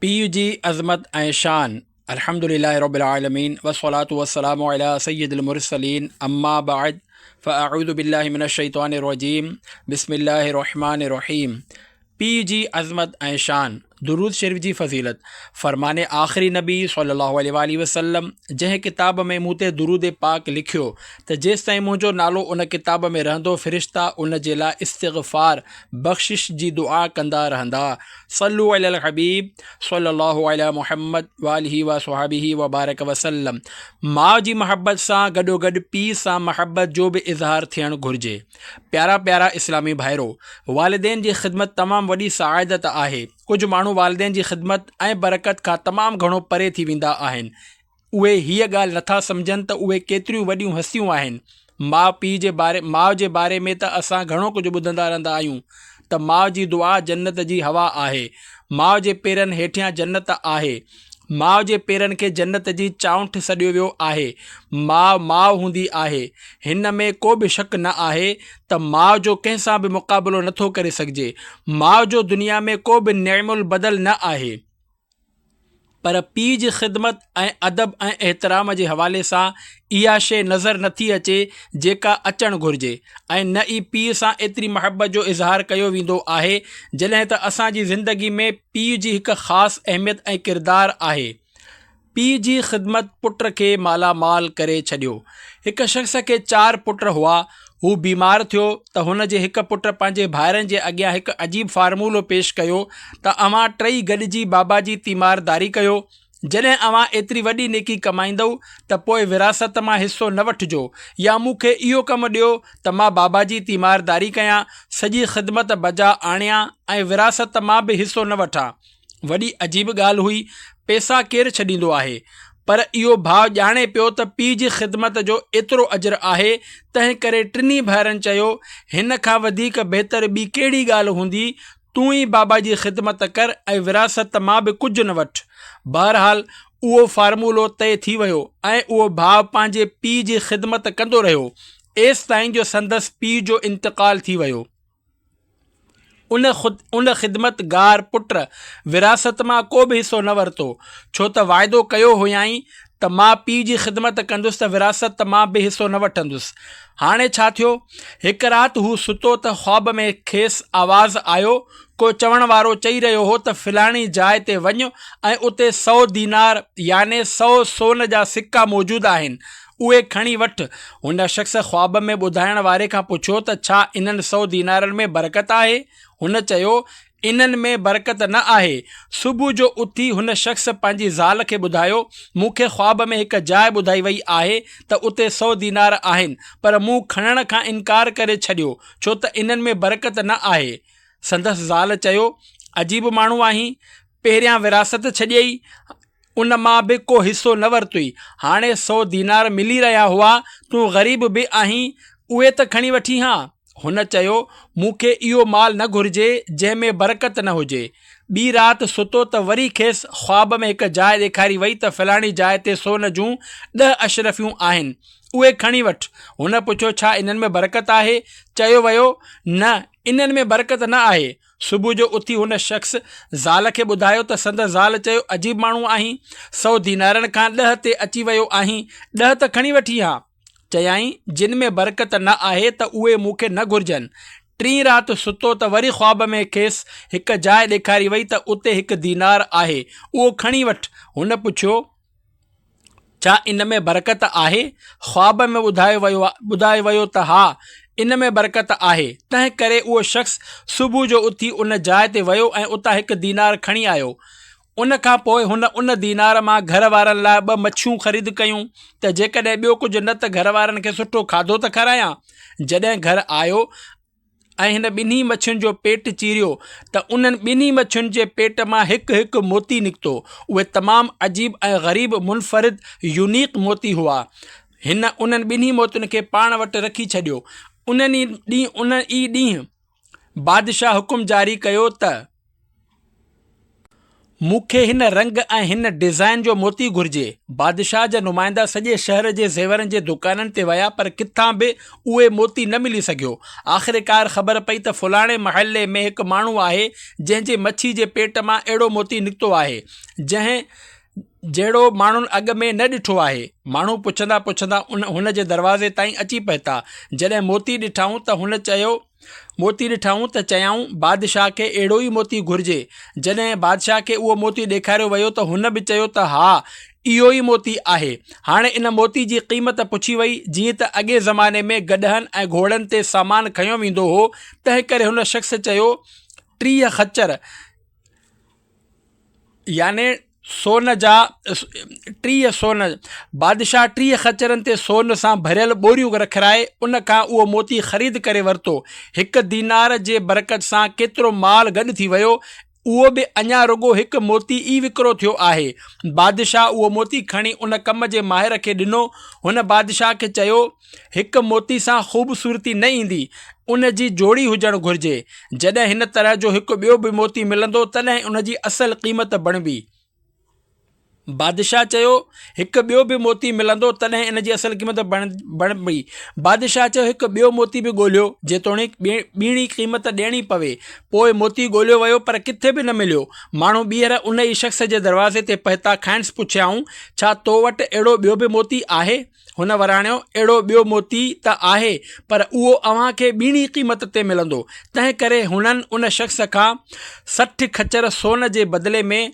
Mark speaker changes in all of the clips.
Speaker 1: पीर जी अज़मत ऐं शान अल्हम्दुलिल्लाहि रब्बिल आलमीन वस्सलातु वस्सलामु अला सय्यिदिल मुरसलीन अम्मा बाद फ़अऊज़ु बिल्लाहि मिनश शैतानिर रजीम बिस्मिल्लाहिर रहमानिर रहीम। पीर जी अज़मत ऐं शान दुरूद शरीफ़ जी फ़ज़ीलत फ़रमाने आख़िरी नबी सल्लल्लाहु अलैहि वसल्लम जंहिं किताब में मूं ते दुरूद पाक लिखियो त जेसिताईं मुंहिंजो नालो उन किताब में रहंदो फ़रिश्ता उन जे लाइ इस्तिग़फ़ार बख़्शिश जी दुआ कंदा रहंदा। सल्लु अलल हबीब सल्लल्लाहु अला मुहम्मद वालिहि व स्वहाबिहि व बारक वसल्लम। माउ जी महबत सां गॾोगॾु पीउ सां महबत जो बि इज़हार थियणु घुरिजे। प्यारा प्यारा इस्लामी भाइरो, वालिदैन जी ख़िदमत तमामु वॾी सआदत आहे। कुझु माण्हू वालिदैन जी ख़िदमत ऐं बरकत खां तमामु घणो परे थी वेंदा आहिनि। उहे हीअ ॻाल्हि नथा सम्झनि त उहे केतिरियूं वॾियूं हस्तियूं आहिनि। माउ जे बारे में त असां घणो कुझु ॿुधंदा रहंदा आहियूं त माउ जी दुआ जन्नत जी हवा आहे, माउ जे पेरनि हेठियां जन्नत आहे, माउ जे पेरनि खे जन्नत जी चाउंठ सॾियो वियो आहे। माउ माउ हूंदी आहे, हिन में को बि शक न आहे त माउ जो कंहिंसां बि मुक़ाबिलो नथो करे सघिजे। माउ जो दुनिया में को बि नेमुल बदल न आहे। पर पीउ जी ख़िदमत ऐं अदब ऐं एहतराम जे हवाले सां इहा शइ नज़र नथी अचे जेका अचणु घुरिजे, ऐं न ई पीउ सां एतिरी महबत जो इज़हार कयो वेंदो आहे जॾहिं त असांजी ज़िंदगी में पीउ जी हिकु ख़ासि अहमियत ऐं किरदारु आहे। पीउ जी ख़िदमत पुट खे मालामाल करे छॾियो। हिकु शख़्स खे 4 पुट हुआ। हू बीमार थियो त हुन जे हिकु पुट पंहिंजे भाइरनि जे अॻियां हिकु अजीब फार्मूलो पेश कयो त अव्हां टई गॾिजी बाबा जी तीमारदारी कयो। जॾहिं अव्हां एतिरी वॾी नेकी कमाईंदव त पोइ विरासत मां हिसो न वठिजो, या मूंखे इहो कमु ॾियो त मां बाबा जी तीमारदारी कयां, सॼी ख़िदमत बजा आणियां ऐं विरासत मां बि हिसो न वठां। वॾी अजीब ॻाल्हि हुई। पैसा केरु छॾींदो आहे, पर इहो भाउ ॼाणे पियो त पीउ जी ख़िदमत जो एतिरो अजर आहे। तंहिं करे टिनी भाइरनि चयो, हिन खां वधीक बहितर ॿी कहिड़ी ॻाल्हि हूंदी। तूं ई बाबा जी ख़िदमत कर ऐं विरासत मां बि कुझु न वठि। बहरहाल उहो फार्मूलो तय थी वियो ऐं उहो भाउ पंहिंजे पीउ जी ख़िदमत कंदो रहियो एसि ताईं जो संदसि पीउ जो इंतक़ाल थी वियो। उन ख़िदमतगार पुट विरासत मां को बि हिसो न वरितो, छो त वाइदो कयो हुयाईं त मां पीउ जी ख़िदमत कंदुसि त विरासत मां बि हिसो न वठंदुसि। हाणे छा थियो? हिकु राति हू सुतो त ख़्वाब में खेसि आवाज़ आयो। को चवण वारो चई रहियो हो त फ़िलाणी जाइ ते वञ ऐं उते 100 दीनार याने 100 सोन जा सिक्का मौजूदु आहिनि, उहे खणी वठि। हुन शख़्स ख़्वाब में ॿुधाइण वारे खां पुछियो त छा इन्हनि 100 दीनारनि में बरकत आहे? हुन चयो, इन्हनि में बरकत न आहे। सुबुह जो उथी हुन शख़्स पंहिंजी ज़ाल खे ॿुधायो, मूंखे ख़्वाब में हिकु जाइ ॿुधाई वई आहे त उते 100 दीनार आहिनि, पर मूं खणण खां इनकार करे छॾियो छो त इन्हनि में बरकत न आहे। संदसि ज़ाल चयो, अजीब माण्हू आहीं, पहिरियां विरासत छॾियई, उन मां बि को हिसो न वरितुई, हाणे 100 दीनार मिली रहिया हुआ, तूं ग़रीब बि आहीं, उहे त खणी वठी हां। हुन चयो, मूंखे इहो माल न घुरिजे जंहिं में बरकत न हुजे। ॿी राति सुतो त वरी खेसि ख़्वाब में हिकु जाइ ॾेखारी वई त फ़िलाणी जाइ ते सोन जूं 10 अशरफियूं आहिनि, उहे खणी वठि। हुन पुछियो, छा इन्हनि में बरकत आहे? चयो वियो, न, इन्हनि में बरकत न आहे। सुबुह जो उथी हुन शख़्स ज़ाल खे ॿुधायो त संदसि ज़ाल चयो, अजीब माण्हू आहीं, 100 दीनारनि खां 10 ते अची वियो आहीं, 10 त खणी वठी हां। चयाईं, जिन में बरकत न आहे त उहे मूंखे न घुरिजनि। 3 राति सुतो त वरी ख्वाब में खेसि हिकु जाइ ॾेखारी वई त उते 1 दीनार आहे, उहो खणी वठि। हुन पुछियो, छा इन में बरकत आहे? ख्वाब में ॿुधायो वियो त हा, इन में बरकत आहे। तंहिं करे उहो शख़्स सुबुह जो उथी उन जाइ ते वियो ऐं उतां 1 दीनार खणी आयो। उन खां पोइ हुन उन दीनार मां घर वारनि लाइ 2 मच्छियूं ख़रीद कयूं त जेकॾहिं ॿियो कुझु न त घर वारनि खे सुठो खाधो त खारायां। जॾहिं घर आयो ऐं हिन ॿिन्ही मच्छियुनि जो पेट चीरियो त उन्हनि ॿिन्ही मच्छियुनि जे पेट मां हिकु हिकु मोती निकितो। उहे तमामु अजीब ऐं ग़रीब मुनफ़रिद यूनिक मोती हुआ। हिन उन्हनि ॿिन्ही मोतियुनि खे पाण वटि रखी छॾियो। उन ॾींहुं बादशाह हुकुम जारी कयो त मूंखे हिन रंग ऐं हिन डिज़ाइन जो मोती घुरिजे। बादशाह जा नुमाइंदा सॼे शहर जे ज़ेवरनि जे दुकाननि ते विया पर किथां बि उहे मोती न मिली सघियो। आख़िरकार ख़बर पई त फलाणे महले में हिकु माण्हू आहे जंहिंजे मच्छी जे पेट मां अहिड़ो मोती निकितो आहे जहिड़ो माण्हुनि अॻु में न ॾिठो आहे। माण्हू पुछंदा पुछंदा हुन जे दरवाज़े ताईं अची पहुता। जॾहिं मोती ॾिठाऊं त चयाऊं बादशाह खे अहिड़ो ई मोती घुरिजे। जॾहिं बादशाह खे उहो मोती ॾेखारियो वियो त हुन बि चयो त हा इहो ई मोती आहे। हाणे इन मोती जी क़ीमत पुछी वई। जीअं त अॻे ज़माने में गॾहनि ऐं घोड़नि ते सामान खयो वेंदो हो, तंहिं करे हुन शख़्स चयो 30 खच्चर याने सोन जा 30 सोन। बादशाह 30 खच्चरनि ते सोन सां भरियल ॿोरियूं रखाए उन खां उहो मोती ख़रीद करे वरितो। 1 दीनार जे बरकत सां केतिरो माल गॾु थी वियो। उहो बि अञा रुगो हिकु मोती ई विकिरो थियो आहे। बादशाह उहो मोती खणी उन कम जे माहिर खे ॾिनो। हुन बादशाह खे चयो हिकु मोती सां ख़ूबसूरती न ईंदी, उन जी जोड़ी हुजणु घुरिजे। जॾहिं हिन तरह जो हिकु ॿियो बि मोती मिलंदो तॾहिं उन जी असल क़ीमत बणिबी। बादशाह चयो हिकु ॿियो बि मोती मिलंदो तॾहिं इन जी असल क़ीमत बणिबी। बादशाह चयो हिकु ॿियो मोती बि ॻोल्हियो जेतोणीकि ॿीणी क़ीमत ॾियणी पवे। पोइ मोती ॻोल्हियो वियो पर किथे बि न मिलियो। माण्हू ॿीहर उन ई शख़्स जे दरवाज़े ते पहुता। खाइन्स पुछियाऊं छा तो वटि अहिड़ो ॿियो बि मोती आहे? हुन वराणियो अहिड़ो ॿियो मोती त आहे पर उहो अव्हांखे ॿीणी क़ीमत ते मिलंदो। तंहिं करे हुननि उन शख़्स खां 60 खच्चर सोन जे बदिले में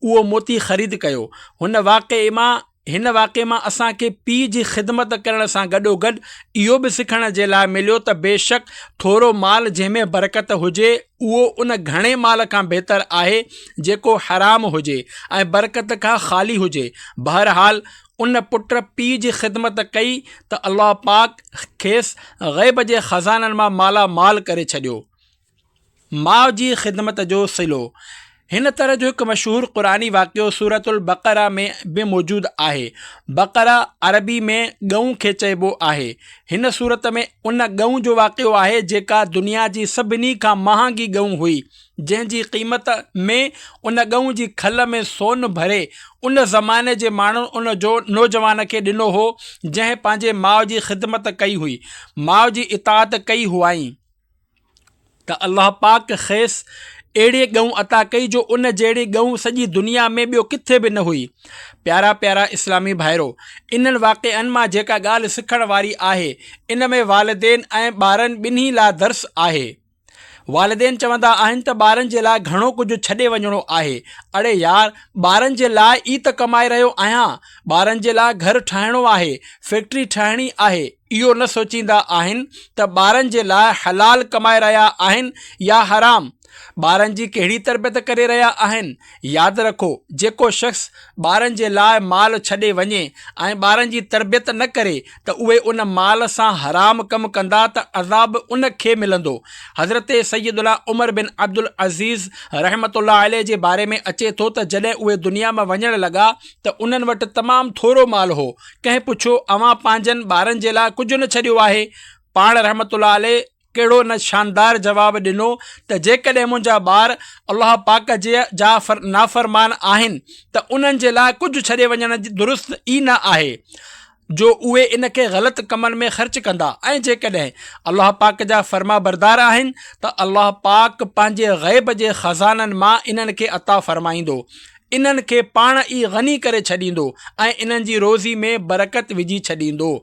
Speaker 1: उहो मोती ख़रीद कयो। हिन वाक़े मां असांखे पीउ जी ख़िदमत करण सां गॾोगॾु इहो बि सिखण जे लाइ मिलियो त बेशक थोरो माल जंहिंमें बरकत हुजे उहो उन घणे माल खां बहितर आहे जेको हराम हुजे ऐं बरकत खां ख़ाली हुजे। बहरहाल उन पुट पीउ जी ख़िदमत कई त अल्लाह पाक खेसि ग़ैब जे ख़ज़ाननि मां माला माल करे छॾियो। माउ जी ख़िदमत जो सिलो। हिन तरह जो हिकु मशहूरु क़ुरानी वाक़ियो सूरतुल बक़रा में बि मौजूदु आहे। बक़रा अरबी में ॻऊं खे चइबो आहे। हिन सूरत में उन ॻऊं जो वाक़ियो आहे जेका दुनिया जी सभिनी खां महांगी ॻऊं हुई, जंहिंजी क़ीमत में उन ॻऊं जी खल में सोन भरे उन ज़माने जे माण्हू उन जो नौजवान खे ॾिनो हो जंहिं पंहिंजे माउ जी ख़िदमत कई हुई, माउ जी इताअत कई हुआईं त अल्लाह पाक खेसि अहिड़ी ॻऊं अता कई जो उन जहिड़ी ॻऊं सॼी दुनिया में ॿियो किथे बि न हुई। प्यारा प्यारा इस्लामी भाइरो, इन्हनि वाक़िअनि मां जेका ॻाल्हि सिखण वारी आहे इन में वालिदेन ऐं ॿारनि ॿिन्ही लाइ दर्स आहे। वालिदेन चवंदा आहिनि त ॿारनि जे लाइ घणो कुझु छॾे वञिणो आहे। अड़े यार, ॿारनि जे लाइ ई त कमाए रहियो आहियां। ॿारनि जे लाइ घर ठाहिणो आहे, फैक्ट्री ठाहिणी आहे। इहो न सोचींदा आहिनि त ॿारनि जे लाइ हलाल कमाए रहिया आहिनि या हराम। ॿारनि जी कहिड़ी तरबियत करे रहिया आहिनि। यादि रखो, जेको शख़्स ॿारनि जे लाइ माल छॾे वञे ऐं ॿारनि जी तरबियत न करे त उहे उन माल सां हराम कमु कंदा त अज़ाब उन खे मिलंदो। हज़रत सैयदुना उमर बिन अब्दुल अज़ीज़ रहमतुल्लाह अलैह जे बारे में अचे थो त जॾहिं उहे दुनिया में वञण लॻा त उन्हनि वटि तमामु थोरो माल हो। कंहिं पुछो अव्हां पंहिंजनि ॿारनि जे लाइ कुझु न छॾियो आहे? पाण रहमतुल्लाह अलैह कहिड़ो न शानदार जवाबु ॾिनो त जेकॾहिं मुंहिंजा ॿार अल्लाह पाक जा नाफ़रमान आहिनि त उन्हनि जे लाइ कुझु छॾे वञण दुरुस्त ई न आहे जो उहे इन खे ग़लति कमनि में ख़र्च कंदा। ऐं जेकॾहिं अल्लाह पाक जा फर्मा बरदार आहिनि त अल्लाह पाक पंहिंजे ग़ैब जे ख़ज़ाननि मां इन्हनि खे अता फ़रमाईंदो, इन्हनि खे पाण ई ग़नी करे छॾींदो ऐं इन्हनि जी रोज़ी में बरकत विझी छॾींदो।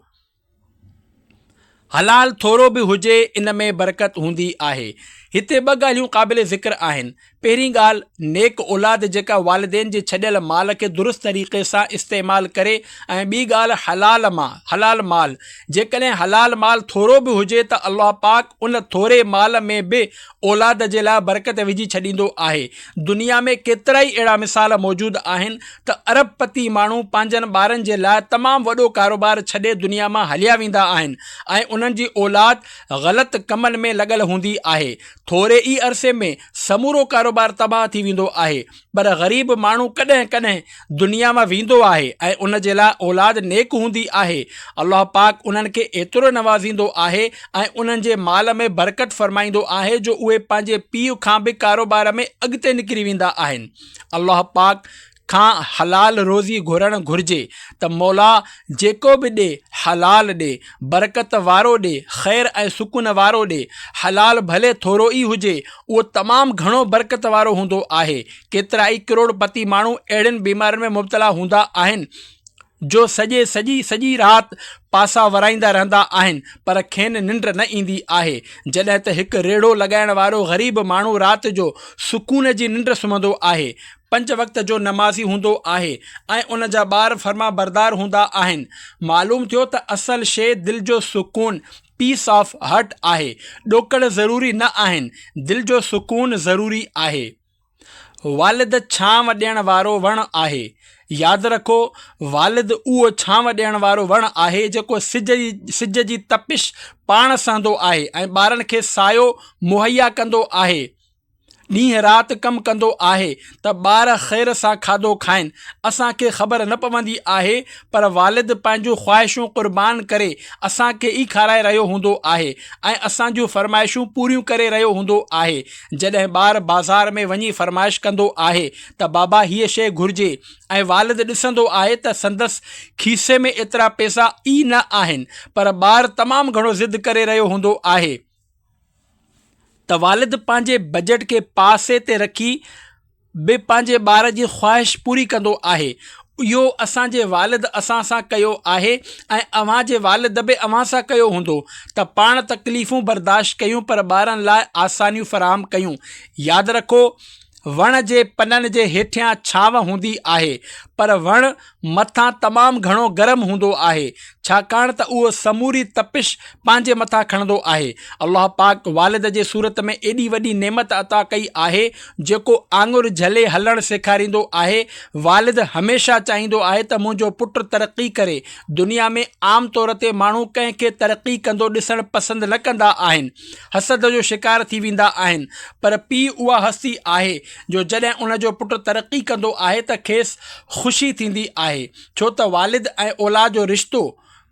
Speaker 1: हलाल थोरो बि हुजे इन में बरकत हूंदी आहे। हिते ॿ ॻाल्हियूं क़ाबिल ज़िक्र आहिनि। पहिरीं ॻाल्हि, नेक औलाद जेका वालिदेन जे छॾियल माल खे दुरुस्त तरीक़े सां इस्तेमालु करे, ऐं ॿी ॻाल्हि हलाल माल। जेकॾहिं हलाल माल थोरो बि हुजे त अल्लाह पाक उन थोरे माल में बि औलाद जे लाइ बरकत विझी छॾींदो आहे। दुनिया में केतिरा ई अहिड़ा मिसाल मौजूदु आहिनि त अरबपति माण्हू पंहिंजनि ॿारनि जे लाइ तमामु वॾो कारोबार छॾे दुनिया मां हलिया वेंदा आहिनि ऐं उन्हनि जी औलाद ग़लति कमनि में लॻल हूंदी आहे। थोरे ई अरसे में समूरो कारोबार तबाह थी वेंदो आहे। पर ग़रीब माण्हू कॾहिं कॾहिं दुनिया मां वेंदो आहे ऐं उन जे लाइ औलाद नेक हूंदी आहे। अल्लाह पाक उन्हनि खे एतिरो नवाज़ींदो आहे ऐं उन्हनि जे माल में बरकत फरमाईंदो आहे जो उहे पंहिंजे पीउ खां बि कारोबार में अॻिते निकिरी वेंदा आहिनि। अल्लाह पाक खां हलाल रोज़ी घुरणु घुरिजे त मौला जेको बि ॾे हलाल ॾे, बरकत वारो ॾे, ख़ैर ऐं सुकून वारो ॾे। हलाल भले थोरो ई हुजे, उहो तमामु घणो बरकत वारो हूंदो आहे। केतिरा ई करोड़पति माण्हू अहिड़ियुनि बीमारियुनि में मुब्तला हूंदा आहिनि जो सॼी राति पासा वराईंदा रहंदा आहिनि पर खेनि निंड न ईंदी आहे। जॾहिं त हिकु रेड़ो लॻाइण वारो ग़रीब माण्हू राति जो सुकून जी निंड सुम्हंदो आहे, 5 वक़्त जो नमाज़ी हूंदो आहे ऐं उन जा ॿार फर्मा बरदार हूंदा आहिनि। मालूम थियो त असल शइ दिलि जो सुकून, पीस ऑफ हार्ट आहे। ॾोकड़ ज़रूरी न आहिनि, दिलि जो सुकून ज़रूरी आहे। वालिद छांव ॾियण वारो वणु आहे। यादि रखो, वालिद उहो छांव ॾियण वारो वणु आहे जेको सिज जी तपिश पाण सहंदो आहे ऐं ॿारनि खे सायो मुहैया कंदो आहे। ॾींहुं राति कमु कंदो आहे त ॿार ख़ैर सां खाधो खाइनि। असांखे ख़बर न पवंदी आहे पर वालिद पंहिंजूं ख़्वाहिशूं क़ुर्बान करे असांखे ई खाराए रहियो हूंदो आहे ऐं असांजूं फरमाइशूं पूरियूं करे रहियो हूंदो आहे। जॾहिं ॿार बाज़ार में वञी फरमाइश कंदो आहे त बाबा हीअ शइ घुरिजे ऐं वालिद ॾिसंदो आहे त संदसि खीसे में एतिरा पैसा ई न आहिनि पर ॿारु तमामु घणो ज़िद करे रहियो हूंदो आहे त वालिद पंहिंजे बजट खे पासे ते रखी बि पंहिंजे ॿार जी ख़्वाहिश पूरी कंदो आहे। इहो असांजे वालिद असां सां कयो आहे ऐं अव्हां जे वालिद बि अव्हां सां कयो हूंदो त पाण तकलीफ़ूं बर्दाश्त कयूं पर ॿारनि लाइ आसानियूं फ़राहम कयूं। यादि रखो, वण जे पननि जे हेठियां छांव हूंदी आहे पर वणु मथां तमामु घणो गरम हूंदो आहे छाकाणि त उहो समूरी तपिश पंहिंजे मथां खणंदो आहे। अल्लाह पाक वालिद जे सूरत में एॾी वॾी नेमत अता कई आहे जेको आङुर झले हलणु सेखारींदो आहे। वालिद हमेशह चाहींदो आहे त मुंहिंजो पुटु तरक़ी करे। दुनिया में आम तौर ते माण्हू कंहिंखे तरक़ी कंदो ॾिसणु पसंदि न कंदा आहिनि, हसद जो शिकार थी वेंदा आहिनि। पर पीउ उहा हस्ती आहे जो जॾहिं उनजो पुटु तरक़ी कंदो आहे त खेसि ख़ुशी थींदी आहे, छो त वालिद ऐं औलाद जो रिश्तो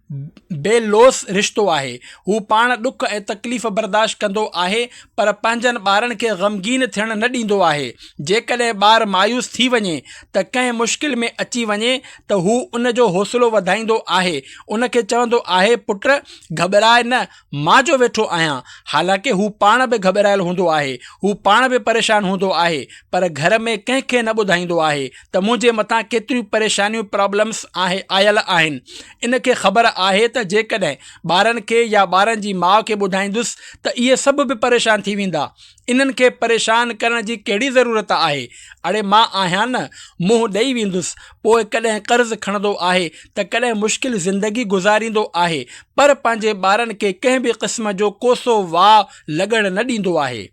Speaker 1: बेलोस रिश्तो आहे। हू पाण ॾुख ऐं तकलीफ़ बर्दाश्त कंदो आहे पर पंहिंजनि ॿारनि खे ग़मगीन थियणु न ॾींदो आहे। जेकॾहिं ॿारु मायूस थी वञे त कंहिं मुश्किल में अची वञे त हू उनजो हौसलो वधाईंदो आहे, उनखे चवंदो आहे पुट घबराए न, मां जो वेठो आहियां। हालांकि हू पाण बि घबरायल हूंदो आहे, हू पाण बि परेशान हूंदो आहे पर घर में कंहिंखे न ॿुधाईंदो आहे त मुंहिंजे मथां केतिरियूं परेशानियूं प्रॉब्लम्स आयल आहिनि। इनखे ख़बर आहे त जेकॾहिं ॿारनि खे या ॿारनि जी माउ खे ॿुधाईंदुसि त इहे सभु बि परेशान थी वेंदा। इन्हनि खे परेशान करण जी कहिड़ी ज़रूरत आहे? अड़े मां आहियां न, मुंहुं ॾेई वेंदुसि। पोइ कॾहिं कर्ज़ु खणंदो आहे त कॾहिं मुश्किल ज़िंदगी गुज़ारींदो आहे पर पंहिंजे ॿारनि खे कंहिं बि क़िस्म जो कोसो वाह लॻणु न ॾींदो आहे।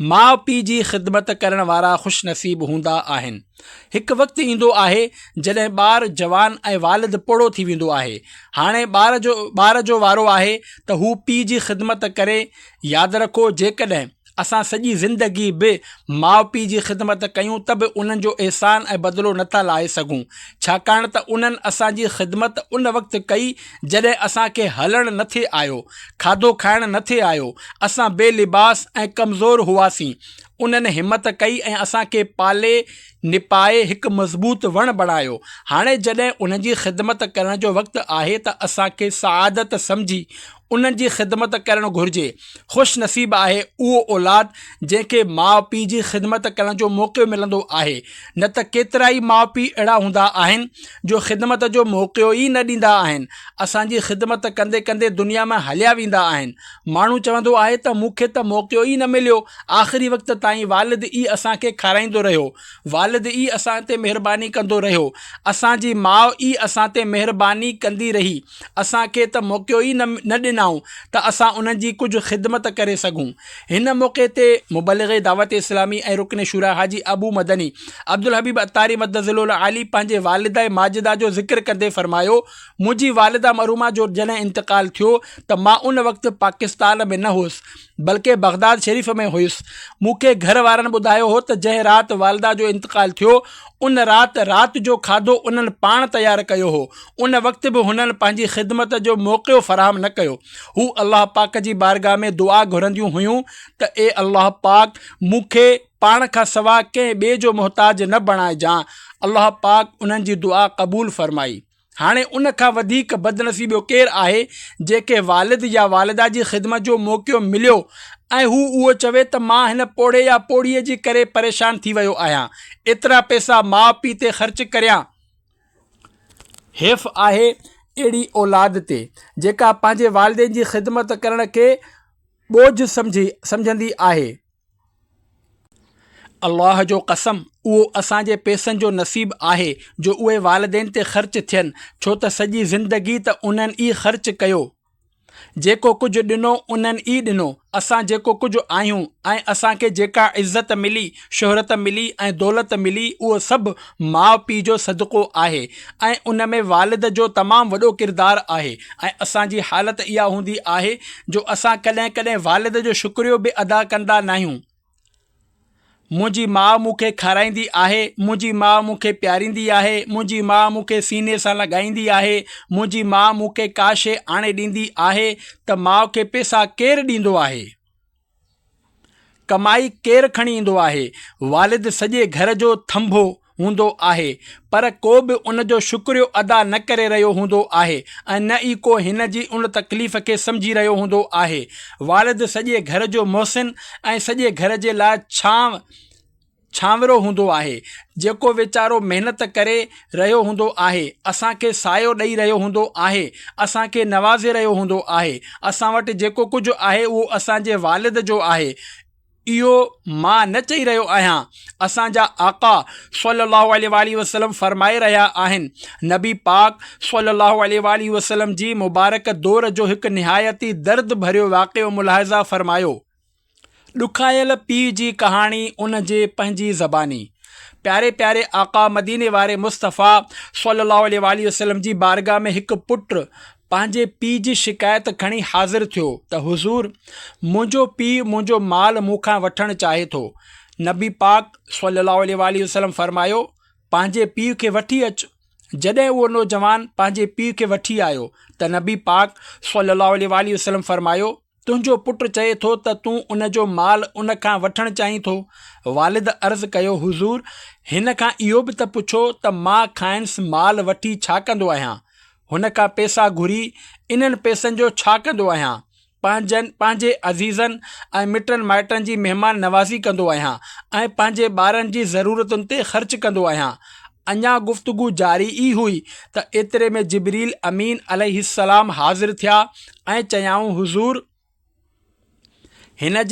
Speaker 1: माउ पीउ जी ख़िदमत करण वारा ख़ुशनसीब हूंदा आहिनि। हिकु वक़्तु ईंदो आहे जॾहिं ॿारु जवान ऐं वालिद पोड़ो थी वेंदो आहे। हाणे ॿार जो वारो आहे त हू पीउ जी ख़िदमत करे। यादि रखो, जेकॾहिं असां सॼी ज़िंदगी बि माउ पीउ जी ख़िदमत कयूं त बि उन्हनि जो अहसान ऐं बदिलो नथा लाहे सघूं, छाकाणि त उन्हनि असांजी ख़िदमत उन वक़्तु कई जॾहिं असांखे हलणु न थिए आयो, खाधो खाइणु न थिए आयो, असां बेलिबास ऐं कमज़ोर हुआसीं। उन्हनि हिमत कई ऐं असांखे पाले निपाए हिकु मज़बूत वणु बणायो। हाणे जॾहिं उन्हनि जी ख़िदमत करण जो वक़्तु आहे त असांखे सआदत सम्झी उन्हनि जी ख़िदमत करणु घुरिजे। ख़ुशनसीब आहे उहो औलाद जंहिंखे माउ पीउ जी ख़िदमत करण जो मौक़ो मिलंदो आहे, न त केतिरा ई माउ पीउ अहिड़ा हूंदा आहिनि जो ख़िदमत जो मौक़ो ई न ॾींदा आहिनि। असांजी ख़िदमत कंदे कंदे दुनिया में हलिया वेंदा आहिनि। माण्हू चवंदो आहे त मूंखे त मौक़ो ई न मिलियो, आख़िरी वक़्त ताईं वालिद ई असांखे खाराईंदो रहियो, वालिद ई असां ते महिरबानी कंदो रहियो, असांजी माउ ई असां ते महिरबानी कंदी रही, असांखे त मौक़ो ई न ॾिना। आहियूं त असां उन्हनि जी कुझु ख़िदमत करे सघूं। हिन मौक़े ते मुबलिग़ दावत इस्लामी ऐं रुकन शुरा हाजी अबू मदनी अब्दुल हबीब अतारी मदज़िलुल आली पंहिंजे वालिदा माजिदा जो ज़िक्र कंदे फ़रमायो, मुंहिंजी वालिदा मरूमा जो जॾहिं इंतकाल थियो त मां उन वक़्तु पाकिस्तान में न हुयुसि बल्कि बगदाद शरीफ़ में हुयुसि। मूंखे घर वारनि ॿुधायो हो त जंहिं राति वालिदा जो इंतकाल थियो उन राति जो खाधो उन्हनि पाण तयारु कयो हो। उन वक़्तु बि हुननि पंहिंजी ख़िदमत जो मौक़ो फ़राहम न कयो। हू अल्लाह पाक जी बारगाह में दुआ घुरंदियूं हुयूं त ए अल्लाह पाक मूंखे पाण खां सवाइ कंहिं ॿिए जो मुहताज न बणाइजां। अल्लाह पाक उन्हनि जी दुआ क़बूल फ़रमाई। हाणे उन खां वधीक बदनसीब ॿियो केरु आहे जेके वालिद या वालिदा जी ख़िदमत जो मौक़ो मिलियो ऐं हू उहो चवे त मां हिन पोड़े या पोड़ीअ जी करे परेशान थी वियो आहियां, एतिरा पैसा माउ पीउ ते ख़र्च करियां। हेफ़ आहे अहिड़ी औलाद ते जेका पंहिंजे वालिदेन जी ख़िदमत करण खे बोझ सम्झंदी आहे। अल्लाह जो कसम, उहो असांजे पैसनि जो नसीबु आहे जो उहे वालिदेन ते ख़र्च थियनि, छो त सॼी ज़िंदगी त उन्हनि ई ख़र्च कयो। जेको कुझु ॾिनो उन्हनि ई ॾिनो। असां जेको कुझु आहियूं ऐं असांखे जेका इज़त मिली, शोहरत मिली ऐं दौलत मिली, उहो सभु माउ पीउ जो सदको आहे ऐं उन में वालिद जो तमामु वॾो किरदारु आहे। ऐं असांजी हालत इहा हूंदी आहे जो असां कॾहिं कॾहिं वालिद जो शुक्रियो बि अदा कंदा न आहियूं। मुंहिंजी माउ मूंखे खाराईंदी आहे, मुंहिंजी माउ मूंखे प्यारींदी आहे, मुंहिंजी माउ मूंखे सीने सां लॻाईंदी आहे, मुंहिंजी माउ मूंखे का शइ आणे ॾींदी आहे त माउ खे पैसा केरु ॾींदो आहे? कमाई केरु खणी ईंदो आहे? वालिद सॼे घर जो थंभो हूंदो आहे पर को बि उन जो शुक्रियो अदा न करे रहियो हूंदो आहे ऐं न ई को हिन जी उन तकलीफ़ खे सम्झी रहियो हूंदो आहे। वालिद सॼे घर जो मोहसिन ऐं सॼे घर जे लाइ छांवरो हूंदो आहे, जेको वीचारो महिनत करे रहियो हूंदो आहे, असांखे सायो ॾेई रहियो हूंदो आहे, असांखे नवाज़े रहियो हूंदो आहे। असां वटि जेको कुझु आहे उहो असांजे वालिद जो आहे। इहो मां न चई रहियो आहियां। असांजा आका सल्लल्लाहु अलैहि वसल्लम फरमाए रहिया आहिनि। नबी पाक सल्लल्लाहु अलैहि वसल्लम जी मुबारक दौर जो हिकु निहायती दर्द भरियो वाक़ियो मुलाहिज़ा फरमायो। ॾुखायल पीउ जी कहाणी उन जे पंहिंजी ज़बानी। प्यारे प्यारे आका मदीने वारे मुस्तफ़ा सल्लल्लाहु अलैहि वसल्लम जी बारगाह में हिकु पुटु पंहिंजे पीउ जी शिकायत खणी हाज़िर थियो त हुज़ूर, मुंहिंजो पीउ मुंहिंजो माल मूंखां वठणु चाहे थो। नबी पाक सल्लल्लाहु अलैहि वसल्लम फरमायो, पंहिंजे पीउ खे वठी अचु। जॾहिं उहो नौजवान पंहिंजे पीउ खे वठी आयो त नबी पाक सल्लल्लाहु अलैहि वसल्लम फरमायो, तुंहिंजो पुटु चए थो त तूं उन जो माल उन खां वठणु चाहीं थो। वालिद अर्ज़ु कयो, हुज़ूर, हिन खां इहो बि त पुछो त मां खाइंसि माल वठी छा कंदो आहियां? हुन खां पैसा घुरी इन्हनि पैसनि जो छा कंदो आहियां? पंहिंजे अज़ीज़नि ऐं मिटनि माइटनि जी महिमान नवाज़ी कंदो आहियां ऐं पंहिंजे ॿारनि जी ज़रूरतुनि ते ख़र्च कंदो आहियां। अञा गुफ़्तगू जारी ई हुई त एतिरे में जिब्रील अमीन अलैहिस्सलाम हाज़िर थिया ऐं चयाऊं, हुज़ूर, हिन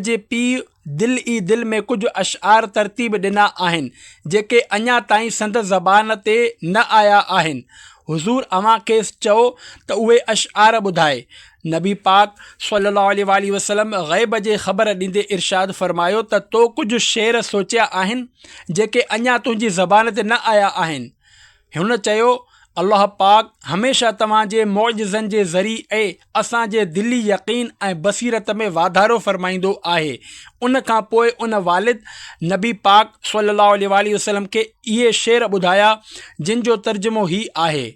Speaker 1: जे पीउ दिल ई दिल में कुझु अशआर तरतीब ॾिना आहिनि जेके अञा ताईं संद ज़बान ते न आया आहिनि। हुज़ूर, अव्हां खेसि चओ त उहे अशआर ॿुधाए। नबी पाक सल्लल्लाहु अलैहि वसल्लम ग़ैब जे ख़बर ॾींदे इरशाद फरमायो त तो कुझु शेर सोचिया आहिनि जेके अञा तुंहिंजी ज़बान ते न आया आहिनि। हुन चयो, अल्लाह पाक हमेशह तव्हांजे मौजज़नि जे ज़रिए असांजे दिली यकीन ऐं बसीरत में वाधारो फ़रमाईंदो आहे। उन खां पोइ उन वालिद नबी पाक सल्लल्लाहु अलैहि वसल्लम खे इहे शेर ॿुधाया जिन जो तर्जुमो ही आहे,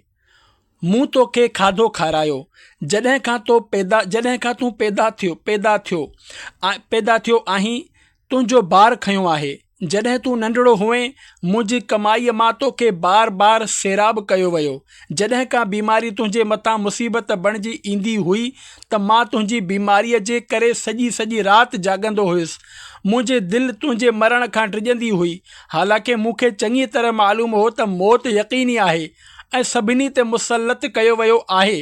Speaker 1: मूं तोखे खाधो खारायो जॾहिं खां तूं पैदा थियो आहीं, तुंहिंजो बार खंयो आहे। जॾहिं तूं नंढड़ो हुएं, मुंहिंजी कमाईअ मां तोखे बार बार सैराब कयो वियो। जॾहिं का बीमारी तुंहिंजे मथां मुसीबत बणिजी ईंदी हुई त मां तुंहिंजी बीमारीअ जे करे सॼी राति जाॻंदो हुयुसि। मुंहिंजे दिलि तुंहिंजे मरण खां ड्रिॼंदी हुई। हालांकि मूंखे चङी तरह मालूम हो त मौत यक़ीनी आहे ऐं सभिनी ते मुसलत कयो वियो आहे।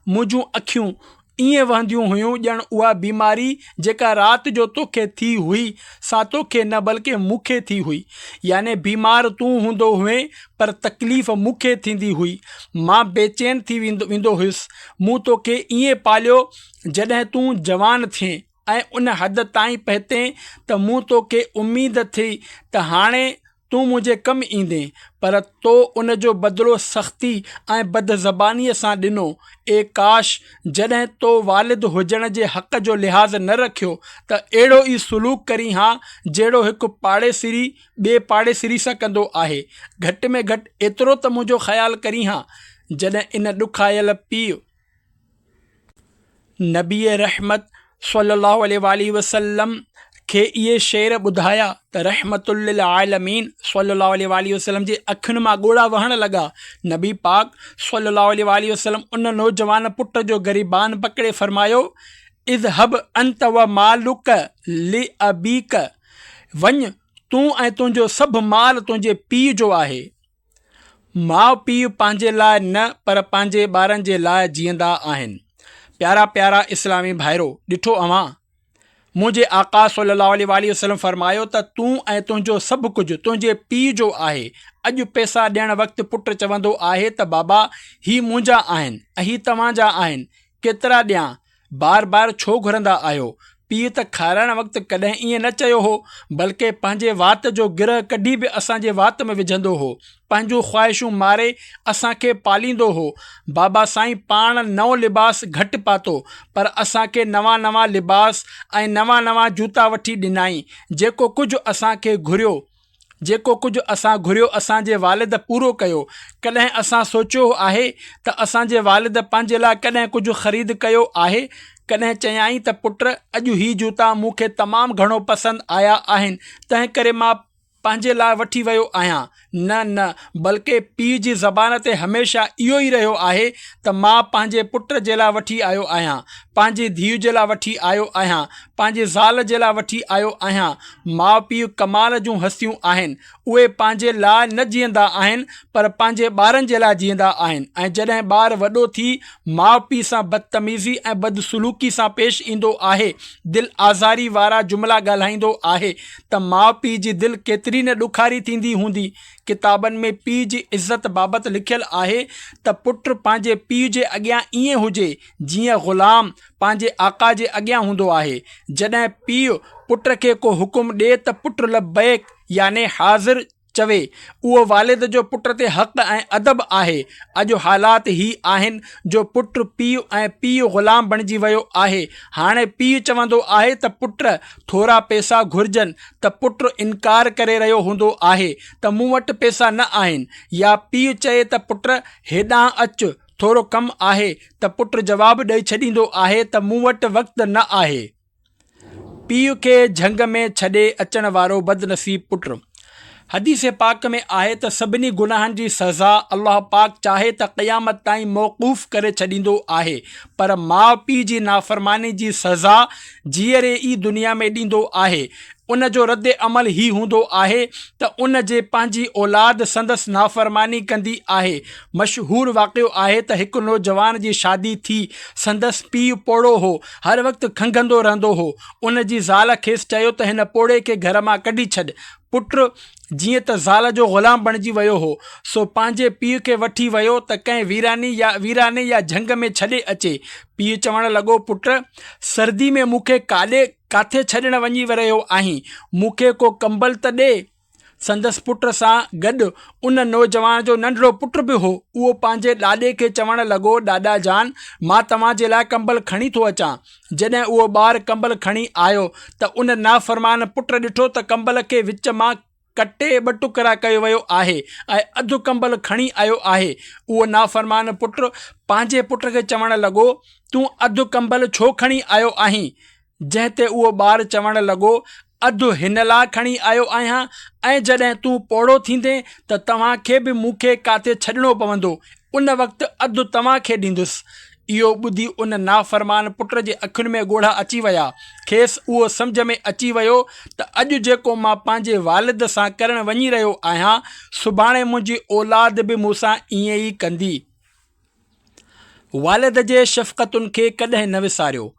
Speaker 1: मुंहिंजूं अखियूं ईअं वहंदियूं हुयूं ॼण उहा बीमारी जेका राति जो तोखे थी हुई सा तोखे न बल्कि मूंखे थी हुई। याने बीमार तूं हूंदो हुए पर तकलीफ़ मूंखे थींदी हुई। मां बेचैन थी वेंदो हुयुसि। मूं तोखे ईअं पालियो जॾहिं तूं जवान थिए ऐं उन हद ताईं पहुते त मूं तोखे उमेद थी त हाणे तूं मुंहिंजे कमु ईंदे, पर तो उन जो बदिलो सख़्ती ऐं बदज़बानीअ सां ॾिनो। ए काश जॾहिं तो वालिद हुजण जे हक़ जो लिहाज़ न रखियो त अहिड़ो ई सलूक करी हा जहिड़ो हिकु पाड़ेसिरी ॿिए पाड़ेसिरी सां कंदो आहे। घटि में घटि एतिरो त मुंहिंजो ख़्यालु करी हा। जॾहिं इन ॾुखायल पीउ नबी रहमत सल्लल्लाहु अलैहि वसल्लम खे इहे शेर ॿुधाया त रहमतुल लिल आलमीन सल्लल्लाहु अलैहि वसल्लम जे अखियुनि मां ॻोढ़ा वहण लॻा। नबी पाक सल्लल्लाहु अलैहि वसल्लम उन नौजवान पुट जो ग़रीबान पकड़े फरमायो, इज़हब अंत व मालुक लि अबीक, वञ तूं ऐं तुंहिंजो सभु माल तुंहिंजे पीउ जो आहे। माउ पीउ पंहिंजे लाइ न पर पंहिंजे ॿारनि जे लाइ जीअंदा आहिनि। प्यारा प्यारा इस्लामी भाइरो, ॾिठो अवां मुंहिंजे आका सल्लल्लाहु अलैहि वसल्लम फरमायो त तूं ऐं तुंहिंजो सभु कुझु तुंहिंजे पीउ जो आहे। अॼु पैसा ॾियण वक़्तु पुटु चवंदो आहे त बाबा ही मुंहिंजा आहिनि ऐं ही तव्हांजा आहिनि, केतिरा ॾियां, बार बार छो घुरंदा आहियो। पीउ त खाराइण वक़्तु कॾहिं ईअं न चयो हो, बल्कि पंहिंजे वात जो गिरह कढी बि असांजे वात में विझंदो हो, पंहिंजूं ख़्वाहिशूं मारे असांखे पालींदो हो। बाबा साईं पाण नओं लिबास घटि पातो पर असांखे नवां नवां लिबास ऐं नवां नवां जूता वठी ॾिनाई। जेको कुझु असांखे घुरियो, जेको कुझु असां घुरियो असांजे वालिद पूरो कयो। कॾहिं असां सोचियो आहे त असांजे वालिद पंहिंजे लाइ कॾहिं कुझु ख़रीद कयो आहे। कॾहिं चयाईं त पुट अॼु ही जूता मूंखे तमामु घणो पसंदि आया आहिनि, तंहिं करे मां पंहिंजे लाइ वठी वियो आहियां। न न, बल्कि पीउ जी ज़बान ते हमेशह इहो ई रहियो आहे त मां पंहिंजे पुट जे लाइ वठी आयो आहियां, पंहिंजी धीउ जे लाइ वठी आयो आहियां, पंहिंजे ज़ाल जे लाइ वठी आयो आहियां। माउ पीउ कमाल जूं हस्तियूं आहिनि, उहे पंहिंजे लाइ न जीअंदा आहिनि पर पंहिंजे ॿारनि जे लाइ जीअंदा आहिनि। ऐं जॾहिं ॿारु वॾो थी माउ पीउ सां बदतमीज़ी ऐं बदसलूकी सां पेश ईंदो आहे, दिलि आज़ारी वारा जुमिला ॻाल्हाईंदो आहे त माउ पीउ जी दिलि केतिरी न ॾुखारी थींदी हूंदी। किताबनि में पीउ जी इज़त बाबति लिखियलु आहे त पुटु पंहिंजे पीउ जे अॻियां ईअं हुजे जीअं ग़ुलाम पंहिंजे आका जे अॻियां हूंदो आहे। जॾहिं पीउ पुट खे को हुकुम ॾिए त पुटु लबैक याने हाज़िर चवे, उहो वालिद जो पुट ते हक़ ऐं अदब आहे। अॼु हालात ही आहिनि जो पुटु पीउ ऐं पीउ ग़ुलाम बणिजी वियो आहे। हाणे पीउ चवंदो आहे त पुट थोरा पैसा घुरिजनि त पुटु इनकार करे रहियो हूंदो आहे त मूं वटि पैसा न आहिनि, या पीउ चए त पुट हेॾां अचु थोरो कमु आहे त पुटु जवाबु ॾेई छॾींदो आहे त मूं वटि वक़्तु न आहे। पीउ खे झंग में छॾे अचण वारो बदनसीब पुटु। हदीस पाक में आहे त सभिनी गुनाहनि जी सज़ा अल्लाह पाक चाहे त क़यामत ताईं मौक़ूफ़ करे छॾींदो आहे, पर माउ पीउ जी नाफ़रमानी जी सज़ा जीअरे ई दुनिया में ॾींदो आहे। उन जो रद्द अमल ही हूंदो आहे त उन जे पंहिंजी औलाद संदसि नाफ़रमानी कंदी आहे। मशहूरु वाक़ियो आहे त हिकु नौजवान जी शादी थी, संदसि पीउ पोड़ो हो, हर वक़्तु खंघंदो रहंदो हो। उन जी ज़ाल खेसि चयो त हिन पोड़े खे घर मां कढी छॾ। पुटु जीअं त ज़ाल जो ग़ुलाम बणिजी वियो हो, सो पंहिंजे पीउ खे वठी वियो त कंहिं वीराने या झंग में छॾे अचे। पीउ चवणु लॻो, पुट सर्दी में मूंखे काथे छॾणु वञी रहियो आहीं, मूंखे को कंबल त ॾे। संदसि पुट सां गॾु उन नौजवान जो नंढड़ो पुटु बि हो। उहो पंहिंजे ॾाॾे खे चवणु लॻो, ॾाॾा जान मां तव्हांजे लाइ कंबल खणी थो अचां। जॾहिं उहो ॿारु कंबल खणी आयो त उन नाफ़रमान पुटु ॾिठो त कंबल खे विच मां कटे ॿ टुकड़ा कयो वियो आहे ऐं अधु कंबल खणी आयो आहे। उहो नाफ़रमान पुटु पंहिंजे पुट खे चवणु लॻो, तूं अधु कंबल छो खणी आयो आहीं? जंहिं ते उहो ॿारु चवणु लॻो, अधु हिन लाइ खणी आयो आहियां ऐं जॾहिं तूं पोड़ो थींदे त तव्हांखे बि मूंखे काथे छॾिणो पवंदो, उन वक़्तु अधु तव्हांखे ॾींदुसि। इहो ॿुधी उन नाफ़रमान पुट जे अखियुनि में ॻोढ़ा अची विया। खेसि उहो सम्झ में अची वियो त अॼु जेको मां पंहिंजे वालिद सां करणु वञी रहियो आहियां, सुभाणे मुंहिंजी औलाद बि मूंसां ईअं ई कंदी। वालिद जे शफ़क़तुनि खे कॾहिं न विसारियो।